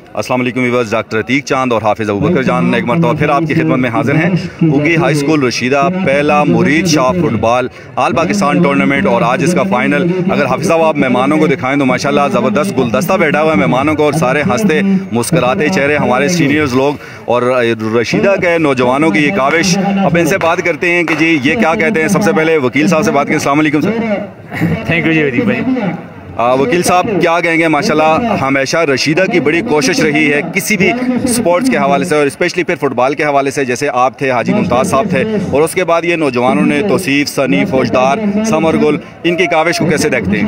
अस्सलाम वालेकुम viewers, doctor Atiq चांद और हाफिज़ अबू बकर जान एक मरतबा फिर आपकी खिदमत में हाजिर हैं। उगी हाई स्कूल रशीदा पहला मुरीद Shah football all Pakistan tournament और आज इसका फाइनल। अगर हाफिज़ साहब आप मेहमानों को दिखाएं तो माशाल्लाह ज़बरदस्त गुलदस्ता बैठा हुआ है मेहमानों को, और सारे हंसते मुस्कराते चेहरे हमारे सीनियर्स लोग और रशीदा के नौजवानों की ये काविश। अब इनसे बात करते हैं कि जी ये क्या कहते हैं। सबसे पहले वकील साहब से बात करें। अस्सलाम वालेकुम सर। थैंक यू जी अतीक भाई। वकील साहब क्या कहेंगे, माशाल्लाह हमेशा रशीदा की बड़ी कोशिश रही है किसी भी स्पोर्ट्स के हवाले से और स्पेशली फिर फुटबॉल के हवाले से, जैसे आप थे, हाजी मुमताज़ साहब थे, और उसके बाद ये नौजवानों ने तौसीफ, सनी, फौजदार, समर गुल, इनकी काविश को कैसे देखते हैं?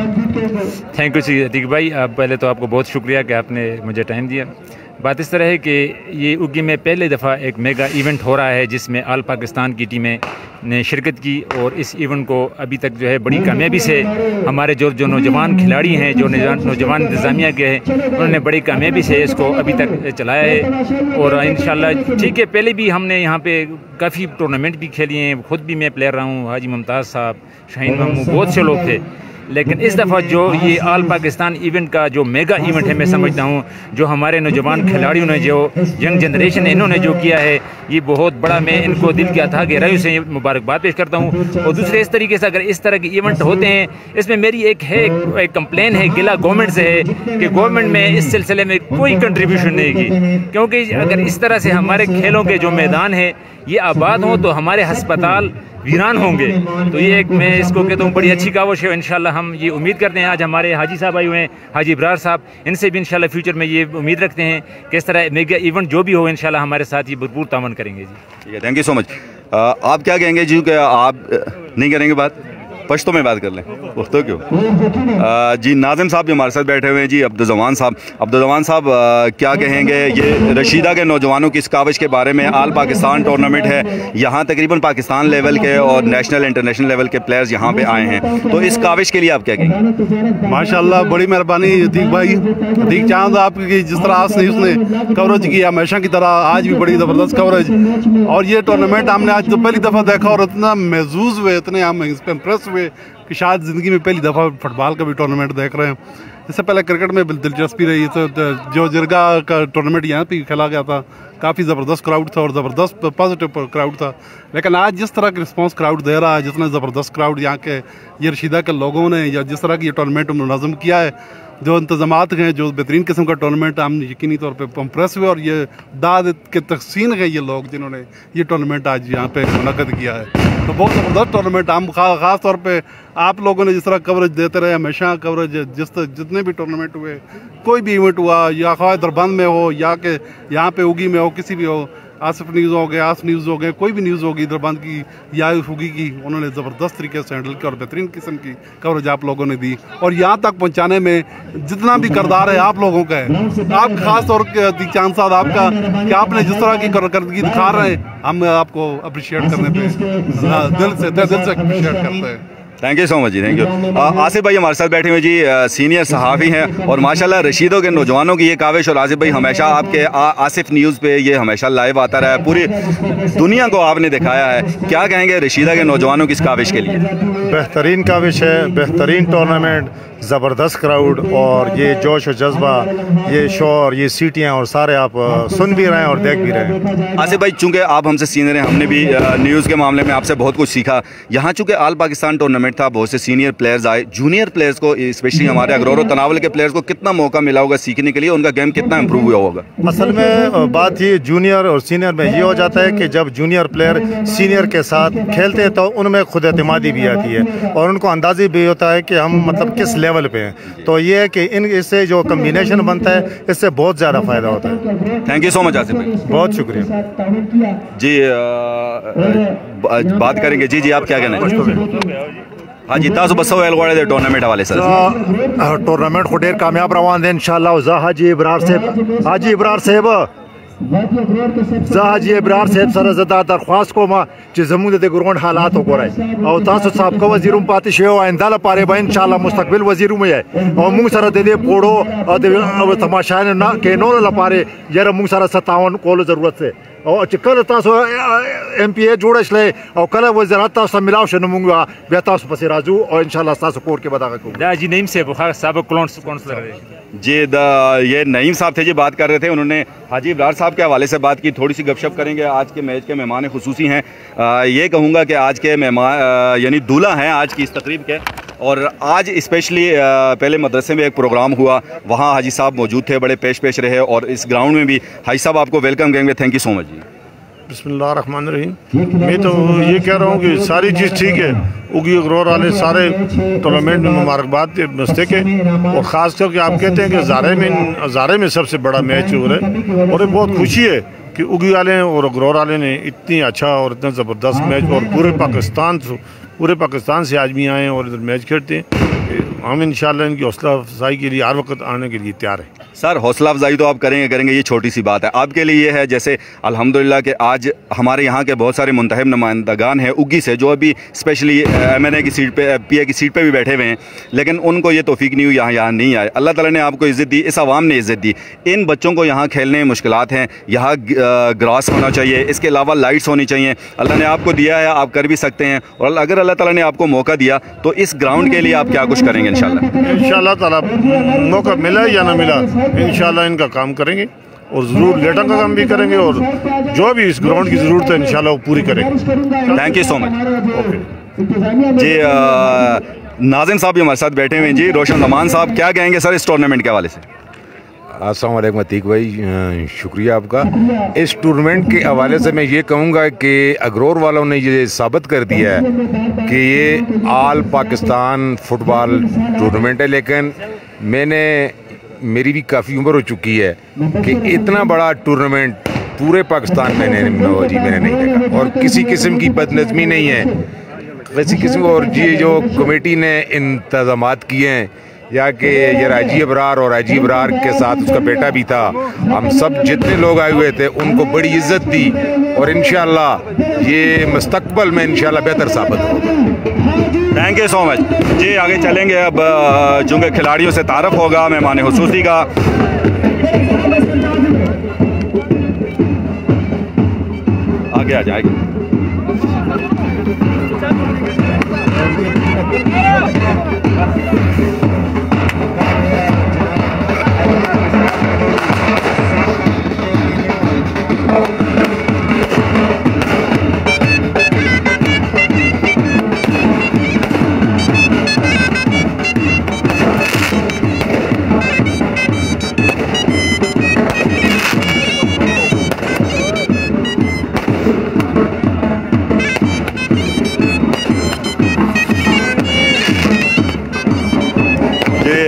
थैंक यू जी अतीक भाई। पहले तो आपको बहुत शुक्रिया कि आपने मुझे टाइम दिया। बात इस तरह है कि ये उगी में पहले दफ़ा एक मेगा इवेंट हो रहा है जिसमें ऑल पाकिस्तान की टीमें ने शिरकत की, और इस इवेंट को अभी तक जो है बड़ी कामयाबी से हमारे जो नौजवान खिलाड़ी हैं, जो नौजवान इंतज़ामिया के हैं, उन्होंने बड़ी कामयाबी से इसको अभी तक चलाया है। और इंशाल्लाह ठीक है, पहले भी हमने यहाँ पे काफ़ी टूर्नामेंट भी खेली हैं, ख़ुद भी मैं प्लेयर रहा हूँ, हाजी मुमताज़ साहब, शाहीन मामू, बहुत से लोग थे। लेकिन इस दफ़ा जो ये ऑल पाकिस्तान इवेंट का जो मेगा इवेंट है, मैं समझता हूँ जो हमारे नौजवान खिलाड़ियों ने, जो यंग जनरेशन है, इन्होंने जो किया है ये बहुत बड़ा, मैं इनको दिल की अथाह गहराइयों से मुबारकबाद पेश करता हूँ। और दूसरे इस तरीके से अगर इस तरह के इवेंट होते हैं, इसमें मेरी एक कंप्लेन है, गिला गवर्नमेंट से है कि गवर्नमेंट में इस सिलसिले में कोई कंट्रीब्यूशन नहीं की, क्योंकि अगर इस तरह से हमारे खेलों के जो मैदान है ये आबाद हों तो हमारे अस्पताल वीरान होंगे। तो ये एक मैं इसको कहता हूँ बड़ी अच्छी काविश है। इंशाल्लाह हम ये उम्मीद करते हैं, आज हमारे हाजी साहब आए हुए हैं, हाजी इब्रार साहब, इनसे भी इंशाल्लाह फ्यूचर में ये उम्मीद रखते हैं कि इस तरह मेगा इवेंट जो भी हो इंशाल्लाह हमारे साथ ये भरपूर तावन करेंगे जी। ठीक है, थैंक यू सो मच। आप क्या कहेंगे जी, कि आप नहीं करेंगे बात, पश्तो में बात कर लें तो क्यों? जी नाज़िम साहब भी हमारे साथ बैठे हुए हैं। जी अब्दुल जमान साहब क्या कहेंगे ये रशीदा के नौजवानों की इस काविश के बारे में? ऑल पाकिस्तान टूर्नामेंट है, यहाँ तकरीबन पाकिस्तान लेवल के और नेशनल इंटरनेशनल लेवल के प्लेयर्स यहाँ पे आए हैं, तो इस काविश के लिए आप क्या कहेंगे? माशाल्लाह बड़ी मेहरबानी अतीक भाई, अतीक चांद आपकी जिस तरह से उसने कवरेज की हमेशा की तरह आज भी बड़ी ज़बरदस्त कवरेज। और ये टूर्नामेंट हमने आज तो पहली दफ़ा देखा और इतना महसूस हुए, इतने हम इम्प्रेस हुए कि शायद ज़िंदगी में पहली दफ़ा फुटबॉल का भी टूर्नामेंट देख रहे हैं। इससे पहले क्रिकेट में दिलचस्पी रही, तो जो जिरगा का टूर्नामेंट यहाँ पे खेला गया था, काफ़ी ज़बरदस्त क्राउड था और ज़बरदस्त पॉजिटिव क्राउड था। लेकिन आज जिस तरह का रिस्पांस क्राउड दे रहा है, जितना ज़बरदस्त क्राउड यहाँ के ये रशीदा के लोगों ने, या जिस तरह की ये टूर्नामेंट मुनज़्ज़म किया है, जो इंतज़ामात हैं, जो बेहतरीन किस्म का टूर्नामेंट, हम यकीनी तौर पे इम्प्रेस हुए। और ये दाद के तहसीन है ये लोग जिन्होंने ये टूर्नामेंट आज यहाँ पे मुनक़द किया है। तो बहुत ज़बरदस्त टूर्नामेंट। हम ख़ास तौर पे आप लोगों ने जिस तरह कवरेज देते रहे, हमेशा कवरेज जितने भी टूर्नामेंट हुए, कोई भी इवेंट हुआ, या ख्वाह दरबंद में हो या कि यहाँ पे उगी में हो, किसी भी हो, आसिफ न्यूज़ हो गए, आस न्यूज़ हो गए, कोई भी न्यूज़ होगी दरबंद की या उगी की, उन्होंने ज़बरदस्त तरीके से हैंडल किया और बेहतरीन किस्म की कवरेज आप लोगों ने दी। और यहाँ तक पहुँचाने में जितना भी किरदार है आप लोगों का है, आप खास तौर पर अतीक चांद साहब आपका, कि आपने जिस तरह की करदगी दिखा रहे हैं, हम आपको अप्रिशिएट करने पे दिल से अप्रिशिएट करते हैं। Thank you so much ji, thank you. Asif भाई हमारे साथ बैठे हुए जी, सीनियर सहाफ़ी हैं और माशाल्लाह रशीदों के नौजवानों की ये काविश। और आसिफ भाई हमेशा आपके आसिफ न्यूज़ पे ये हमेशा लाइव आता रहा है, पूरी दुनिया को आपने दिखाया है। क्या कहेंगे रशीदा के नौजवानों की इस काविश के लिए? बेहतरीन काविश है, बेहतरीन टूर्नामेंट, ज़बरदस्त क्राउड और ये जोश और जज्बा, ये शोर, ये सीटियाँ, और सारे आप सुन भी रहे हैं और देख भी रहे हैं। आसिफ भाई चूँकि आप हमसे सीनियर हैं, हमने भी न्यूज़ के मामले में आपसे बहुत कुछ सीखा। यहाँ चूँकि ऑल पाकिस्तान टूर्नामेंट था, बहुत से सीनियर प्लेयर्स आए, जूनियर प्लेयर्स को स्पेशली हमारे अगरोर और तनावल के प्लेयर्स को कितना मौका मिला होगा सीखने के लिए, उनका गेम कितना इम्प्रूव हुआ होगा? असल में बात ये जूनियर और सीनियर में ये हो जाता है कि जब जूनियर प्लेयर सीनियर के साथ खेलते हैं तो उनमें खुद एतमादी भी आती है और उनको अंदाज़ा भी होता है कि हम मतलब किस लेवल पे हैं। तो ये है कि इससे जो कम्बिनेशन बनता है, इससे बहुत ज़्यादा फ़ायदा होता है। Thank you so much Asif भाई, बहुत शुक्रिया जी। बात करेंगे जी, आप क्या कहना है? हाँ जी, ताज़ बसो एलगोड़े टूर्नामेंट हवाले से टूर्नामेंट खुडेर कामयाब रवान दे इंशाल्लाह। हाजी इब्रार साहब हाजी इब्रार साहब सर ज़दा दरख्वास्त को जमून ग्राउंड हालात हो गए और तासु साहब का वजीर पाते शे आइंदा पारे बा इंशाल्लाह मुस्तकबिल वजीर में है और मुंग सर दे पोड़ो और तमाशा ना के नो पारे यार मुंग सर सतावन को जरूरत से और कल तासु MPA जोड़े और कल वज़रात तासु मिलाव शनुंगा बे तासु पसे राजू और इंशाल्लाह तासु कोर्ट के बता को जी नईम से साहब काउंसलर जी ये नईम साहब थे जी बात कर रहे थे, उन्होंने हाजी इब्रार साहब के हवाले से बात की। थोड़ी सी गपशप करेंगे। आज के मैच के मेहमान खुसूसी हैं, ये कहूँगा कि आज के मेहमान यानी दूल्हा हैं आज की इस तकरीब के। और आज स्पेशली पहले मदरसे में एक प्रोग्राम हुआ, वहाँ हाजी साहब मौजूद थे, बड़े पेश रहे। और इस ग्राउंड में भी हाजी साहब आपको वेलकम कहेंगे। थैंक यू सो मच जी। बिस्मिल्लाहिर्रहमानिर्रहीम। मैं तो ये कह रहा हूँ कि सारी चीज़ ठीक है। उगी अग्रोर वाले सारे टूर्नामेंट में मुबारकबाद मस्तक है। और ख़ास करके आप कहते हैं कि ज़ारे में सबसे बड़ा मैच हो रहा है और ये बहुत खुशी है कि उगी वाले और अग्रोर वाले ने इतनी अच्छा और इतना ज़बरदस्त मैच और पूरे पाकिस्तान से आदमी आए और इधर मैच खेलते हैं। हम इंशाल्लाह इनकी हौसला अफजाई के लिए हर वक्त आने के लिए तैयार हैं। सर हौसला अफजाई तो आप करेंगे, ये छोटी सी बात है। आपके लिए ये है जैसे अल्हम्दुलिल्लाह कि आज हमारे यहाँ के बहुत सारे मुंतखब नुमाइंदगान हैं उगी से, जो अभी स्पेशली MNA की सीट पे PA की सीट पे भी बैठे हुए हैं, लेकिन उनको ये तौफीक नहीं हुई, यहाँ नहीं आए। अल्लाह ताला ने आपको इज़्ज़त दी, इस आवाम ने इज़्ज़त दी। इन बच्चों को यहाँ खेलने में मुश्किलात हैं, यहाँ ग्रास होना चाहिए, इसके अलावा लाइट्स होनी चाहिए। अल्लाह ने आपको दिया है, आप कर भी सकते हैं। और अगर अल्लाह ताला ने आपको मौका दिया तो इस ग्राउंड के लिए आप क्या कुछ करेंगे? इंशाल्लाह ताला मौका मिला या ना मिला, इंशाल्लाह इनका काम करेंगे और ज़रूर लेटर का काम भी करेंगे और जो भी इस ग्राउंड की ज़रूरत है इंशाल्लाह वो पूरी करेंगे। Thank you so much. Okay जी, नाज़िम साहब भी हमारे साथ बैठे हुए हैं जी। रोशन ज़मान साहब क्या कहेंगे सर इस टूर्नामेंट के हवाले से? अस्सलाम वालेकुम अतीक भाई, शुक्रिया आपका। इस टूर्नामेंट के हवाले से मैं ये कहूँगा कि अग्रोर वालों ने ये साबित कर दिया है कि ये ऑल पाकिस्तान फुटबॉल टूर्नामेंट है। लेकिन मेरी भी काफ़ी उम्र हो चुकी है कि इतना बड़ा टूर्नामेंट पूरे पाकिस्तान में मैंने नहीं देखा। और किसी किस्म की बदनज़मी नहीं है किसी किस्म। और ये जो कमेटी ने इंतज़ामात किए हैं या कि ये हाजी इब्रार और हाजी इब्रार के साथ उसका बेटा भी था, हम सब जितने लोग आए हुए थे उनको बड़ी इज्जत दी और इंशाल्लाह ये मुस्तकबिल में इंशाल्लाह बेहतर साबित होगा। थैंक यू सो मच जी। आगे चलेंगे अब, चूँकि खिलाड़ियों से तारफ़ होगा मेहमान खुसूसी का। आगे आ जाएगी।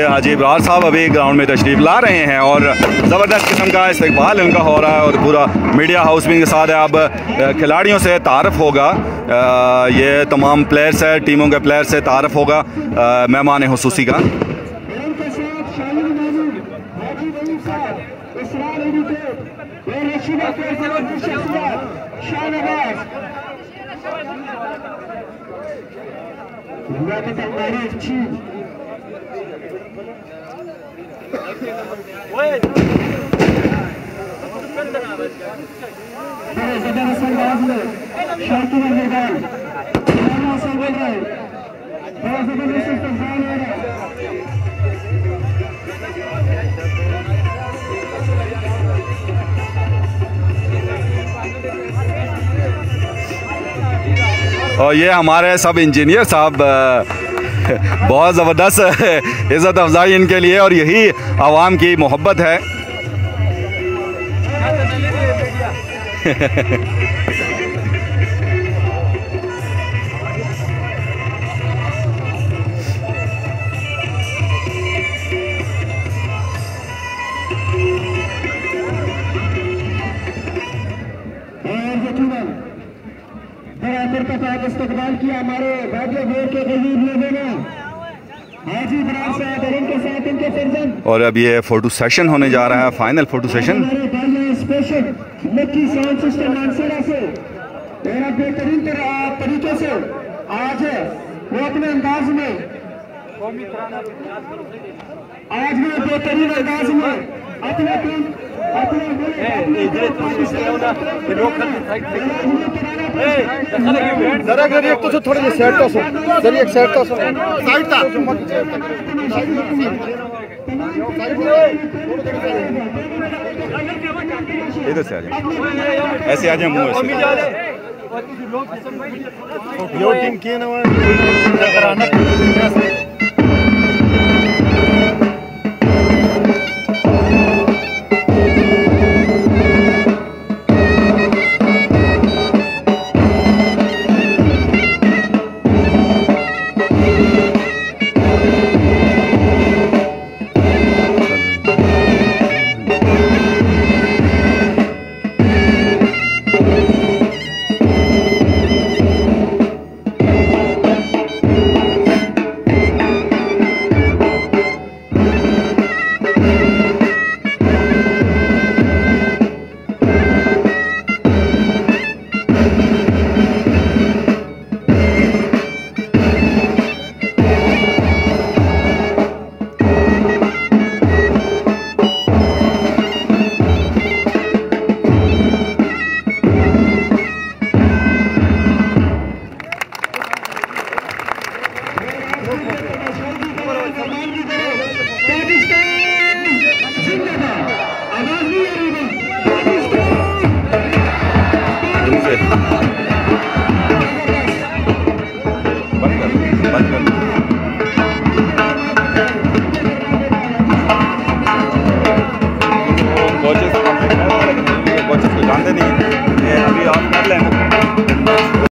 हाजी इब्रार साहब अभी ग्राउंड में तशरीफ़ ला रहे हैं और ज़बरदस्त किस्म का इस्तकबाल उनका हो रहा है और पूरा मीडिया हाउस भी इनके साथ है। अब खिलाड़ियों से तारफ़ होगा, ये तमाम प्लेयर्स है, टीमों के प्लेयर से तारफ़ होगा मेहमान खुसूसी का। और ये हमारे सब इंजीनियर साहब बहुत ज़बरदस्त इज़्ज़त अफजाई इनके लिए और यही आवाम की मोहब्बत है। इस्तेमाल किया हमारे भाग्य भोर के गरीब लोगों ने हाजी इब्रार साहब और इनके साथ इनके फर्जंद। और अब ये फ़ोटो सेशन होने जा रहा है, final photo session. Special lucky sound system Mansehra से मेरा बेहतरीन तरीके से आज वो अपने अंदाज में बेहतरीन अंदाज में अपने जरा अगर एक तो थोड़े सेट तो सर एक सेट तो साइड था इधर से आ जाए, ऐसे आ जाए मुंह ऐसे। टीम की ना